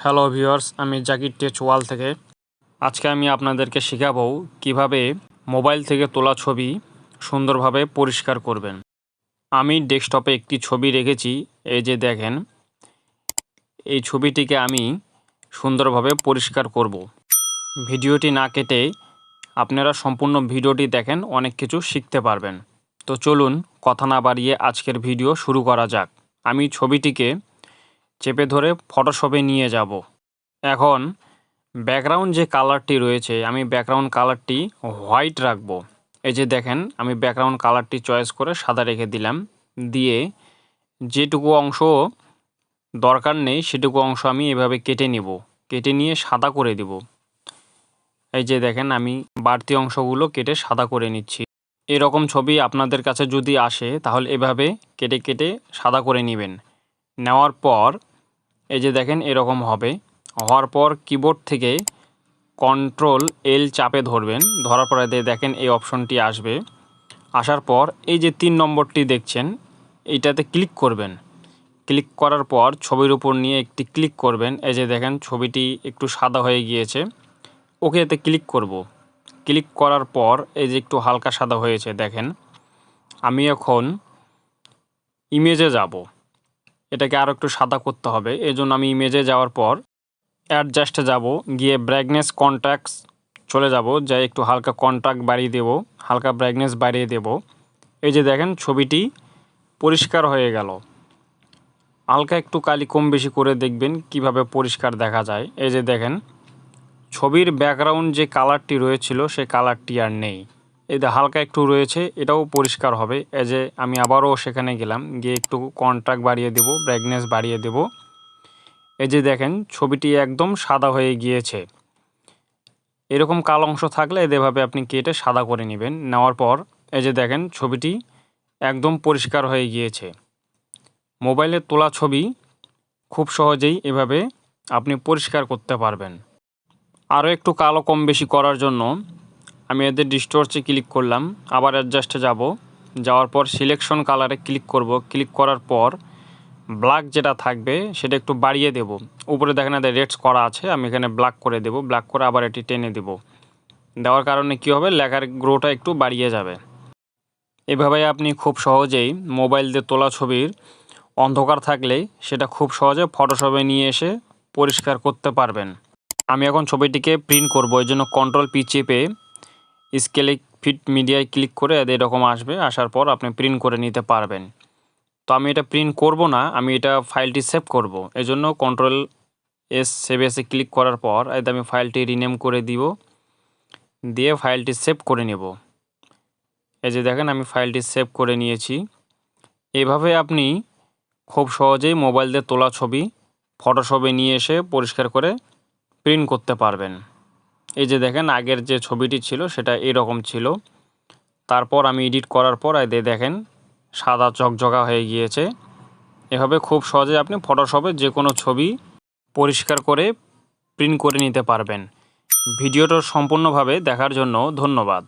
Hello viewers, আমি Zakir tech ওয়াল থেকে আজকে আমি আপনাদেরকে শেখাবো কিভাবে মোবাইল থেকে তোলা ছবি সুন্দরভাবে পরিষ্কার করবেন। আমি ডেস্কটপে একটি ছবি রেখেছি, এই যে দেখেন। এই ছবিটিকে আমি সুন্দরভাবে পরিষ্কার করব। ভিডিওটি না কেটে আপনারা সম্পূর্ণ ভিডিওটি দেখেন, অনেক কিছু শিখতে পারবেন। তো চলুন কথা না বাড়িয়ে আজকের ভিডিও শুরু করা যাক। আমি ছবিটিকে চেপে ধরে ফটোশপে নিয়ে যাব। এখন ব্যাকগ্রাউন্ড যে কালারটি রয়েছে, আমি ব্যাকগ্রাউন্ড কালারটি হোয়াইট রাখবো। এই যে দেখেন, আমি ব্যাকগ্রাউন্ড কালারটি চয়েস করে সাদা রেখে দিলাম। দিয়ে যেটুকু অংশ দরকার নেই সেটুকু অংশ আমি এভাবে কেটে নিব, কেটে নিয়ে সাদা করে দিব। এই যে দেখেন, আমি বাড়তি অংশগুলো কেটে সাদা করে নিচ্ছি। এরকম ছবি আপনাদের কাছে যদি আসে তাহলে এভাবে কেটে কেটে সাদা করে নেবেন। নেওয়ার পর এই যে দেখেন এরকম হবে। হওয়ার পর কিবোর্ড থেকে Ctrl+L চাপে ধরবেন। ধরার পরে দেখেন এই অপশনটি আসবে। আসার পর এই যে 3 নম্বরটি দেখছেন, এইটাতে ক্লিক করবেন। ক্লিক করার পর ছবির উপর নিয়ে একটি ক্লিক করবেন। এই যে দেখেন ছবিটি একটু সাদা হয়ে গিয়েছে। ওকে, এতে ক্লিক করব। ক্লিক করার পর এই যে একটু হালকা সাদা হয়েছে দেখেন। আমি এখন ইমেজে যাব। এটাকে আরও একটু সাদা করতে হবে, এজন্য আমি ইমেজে যাওয়ার পর অ্যাডজাস্টে যাব, গিয়ে ব্রাইটনেস কন্ট্রাস্ট চলে যাব, যাই একটু হালকা কন্ট্রাস্ট বাড়িয়ে দেব, হালকা ব্রাইটনেস বাড়িয়ে দেব। এই যে দেখেন ছবিটি পরিষ্কার হয়ে গেল। হালকা একটু কালি কম বেশি করে দেখবেন কিভাবে পরিষ্কার দেখা যায়। এই যে দেখেন ছবির ব্যাকগ্রাউন্ড যে কালারটি রয়েছিল সেই কালারটি আর নেই। এই যে হালকা একটু রয়েছে, এটাও পরিষ্কার হবে। এই যে আমি আবারও সেখানে গেলাম, গিয়ে একটু কন্ট্রাস্ট বাড়িয়ে দেব, ব্রাইটনেস বাড়িয়ে দেব। এই যে দেখেন ছবিটি একদম সাদা হয়ে গিয়েছে। এরকম কালো অংশ থাকলে এভাবে আপনি কেটে সাদা করে নেবেন। নেওয়ার পর এই যে দেখেন ছবিটি একদম পরিষ্কার হয়ে গিয়েছে। মোবাইলে তোলা ছবি খুব সহজেই এভাবে আপনি পরিষ্কার করতে পারবেন। আরও একটু কালো কম বেশি করার জন্য আমি এদের ডিস্টর্চে ক্লিক করলাম, আবার অ্যাডজাস্টে যাব। যাওয়ার পর সিলেকশন কালারে ক্লিক করব। ক্লিক করার পর ব্ল্যাক যেটা থাকবে সেটা একটু বাড়িয়ে দেব। উপরে দেখেন এদের রেডস করা আছে, আমি এখানে ব্ল্যাক করে দেব। ব্ল্যাক করে আবার এটি টেনে দেব। দেওয়ার কারণে কী হবে, লেখার গ্রোটা একটু বাড়িয়ে যাবে। এভাবে আপনি খুব সহজেই মোবাইল দিয়ে তোলা ছবির অন্ধকার থাকলে সেটা খুব সহজে ফটোশপে নিয়ে এসে পরিষ্কার করতে পারবেন। আমি এখন ছবিটিকে প্রিন্ট করব, এই জন্য Ctrl+P চেপে স্কেলে ফিট মিডিয়ায় ক্লিক করে এরকম আসবে। আসার পর আপনি প্রিন্ট করে নিতে পারবেন। তো আমি এটা প্রিন্ট করব না, আমি এটা ফাইলটি সেভ করব। এজন্য Ctrl+S সেভ এসে ক্লিক করার পর আমি ফাইলটি রিনেম করে দিব, দিয়ে ফাইলটি সেভ করে নেব। এই যে দেখেন আমি ফাইলটি সেভ করে নিয়েছি। এভাবে আপনি খুব সহজেই মোবাইল দিয়ে তোলা ছবি ফটোশপে নিয়ে এসে পরিষ্কার করে প্রিন্ট করতে পারবেন। এই যে দেখেন আগের যে ছবিটি ছিল সেটা এরকম ছিল। তারপর আমি এডিট করার পর দেখেন সাদা চকচকা হয়ে গিয়েছে। এভাবে খুব সহজে আপনি ফটোশপে যে কোনো ছবি পরিষ্কার করে প্রিন্ট করে নিতে পারবেন। ভিডিওটা সম্পূর্ণভাবে দেখার জন্য ধন্যবাদ।